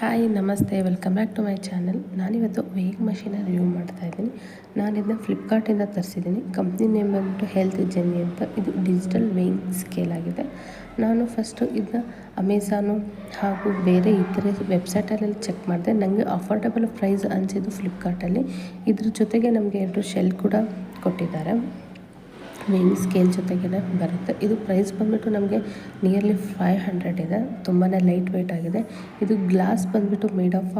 Hi ನಮಸ್ತೆ, welcome back to my channel. ನಾನಿವತ್ತು weighing machine review ಮಾಡ್ತಾ ಇದ್ದೀನಿ. ನಾನಿದನ್ನ ಫ್ಲಿಪ್ಕಾರ್ಟಿಂದ ತರಿಸಿದ್ದೀನಿ. ಕಂಪ್ನಿ ನೇಮ್ ಬಂದ್ಬಿಟ್ಟು ಹೆಲ್ತ್ ಜೆನ್ನಿ ಅಂತ. ಇದು ಡಿಜಿಟಲ್ ವೇಯಿಂಗ್ ಸ್ಕೇಲ್ ಆಗಿದೆ. ನಾನು ಫಸ್ಟು ಇದನ್ನ ಅಮೆಝಾನು ಹಾಗೂ ಬೇರೆ ಇತರೆ ವೆಬ್ಸೈಟಲ್ಲೆಲ್ಲ ಚೆಕ್ ಮಾಡಿದೆ. ನನಗೆ ಅಫೋರ್ಡೆಬಲ್ ಪ್ರೈಸ್ ಅನಿಸಿದ್ದು ಫ್ಲಿಪ್ಕಾರ್ಟಲ್ಲಿ. ಇದ್ರ ಜೊತೆಗೆ ನಮಗೆ 2 ಶೆಲ್ ಕೂಡ ಕೊಟ್ಟಿದ್ದಾರೆ. ವೇಯಿಂಗ್ ಸ್ಕೇಲ್ ಜೊತೆಗೇ ಬರುತ್ತೆ. ಇದು ಪ್ರೈಸ್ ಬಂದುಬಿಟ್ಟು ನಮಗೆ ನಿಯರ್ಲಿ 500 ಇದೆ. ತುಂಬಾ ಲೈಟ್ ವೆಯ್ಟ್ ಆಗಿದೆ. ಇದು ಗ್ಲಾಸ್ ಬಂದುಬಿಟ್ಟು ಮೇಡ್ ಆಫ್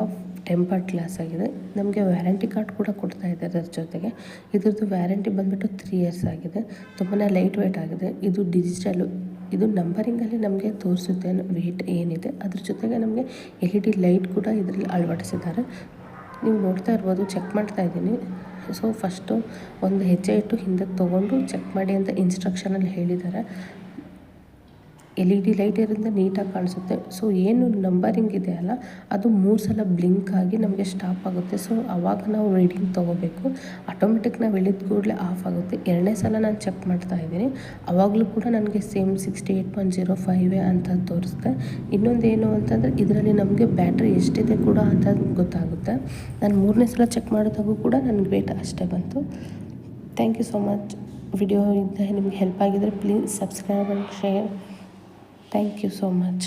ಟೆಂಪರ್ಡ್ ಗ್ಲಾಸ್ ಆಗಿದೆ. ನಮಗೆ ವ್ಯಾರಂಟಿ ಕಾರ್ಡ್ ಕೂಡ ಕೊಡ್ತಾ ಇದ್ದಾರೆ ಅದರ ಜೊತೆಗೆ. ಇದ್ರದ್ದು ವ್ಯಾರಂಟಿ ಬಂದುಬಿಟ್ಟು 3 ಇಯರ್ಸ್ ಆಗಿದೆ. ತುಂಬಾ ಲೈಟ್ ವೆಯ್ಟ್ ಆಗಿದೆ. ಇದು ಡಿಜಿಟಲು. ಇದು ನಂಬರಿಂಗಲ್ಲಿ ನಮಗೆ ತೋರಿಸುತ್ತೆ ವೆಯ್ಟ್ ಏನಿದೆ. ಅದ್ರ ಜೊತೆಗೆ ನಮಗೆ LED ಲೈಟ್ ಕೂಡ ಇದರಲ್ಲಿ ಅಳವಡಿಸಿದ್ದಾರೆ. ನೀವು ನೋಡ್ತಾ ಇರ್ಬೋದು, ಚೆಕ್ ಮಾಡ್ತಾ ಇದ್ದೀನಿ. ಸೊ ಫಸ್ಟು ಒಂದು ಹೆಜ್ಜೆ ಇಟ್ಟು ಹಿಂದಕ್ಕೆ ತೊಗೊಂಡು ಚೆಕ್ ಮಾಡಿ ಅಂತ ಇನ್ಸ್ಟ್ರಕ್ಷನಲ್ಲಿ ಹೇಳಿದ್ದಾರೆ. LED ಲೈಟ್ ಇರೋದ್ರಿಂದ ನೀಟಾಗಿ ಕಾಣಿಸುತ್ತೆ. ಸೊ ಏನು ನಂಬರಿಂಗ್ ಇದೆ ಅಲ್ಲ, ಅದು 3 ಸಲ ಬ್ಲಿಂಕ್ ಆಗಿ ನಮಗೆ ಸ್ಟಾಪ್ ಆಗುತ್ತೆ. ಸೊ ಆವಾಗ ನಾವು ರೀಡಿಂಗ್ ತೊಗೋಬೇಕು. ಆಟೋಮೆಟಿಕ್ ನಾವು ಇಳಿದ ಕೂಡಲೇ ಆಫ್ ಆಗುತ್ತೆ. 2ನೇ ಸಲ ನಾನು ಚೆಕ್ ಮಾಡ್ತಾ ಇದ್ದೀನಿ. ಆವಾಗಲೂ ಕೂಡ ನನಗೆ ಸೇಮ್ 68.05 ಅಂತ ತೋರಿಸುತ್ತೆ. ಇನ್ನೊಂದೇನು ಅಂತಂದರೆ ಇದರಲ್ಲಿ ನಮಗೆ ಬ್ಯಾಟ್ರಿ ಎಷ್ಟಿದೆ ಕೂಡ ಅಂತ ಗೊತ್ತಾಗುತ್ತೆ. ನಾನು 3ನೇ ಸಲ ಚೆಕ್ ಮಾಡಿದಾಗೂ ಕೂಡ ನನಗೆ ವೇಟ್ ಅಷ್ಟೇ ಬಂತು. Thank you so much. Video ಇಂದ ನಿಮಗೆ ಹೆಲ್ಪ್ ಆಗಿದ್ದರೆ please subscribe and share. Thank you so much.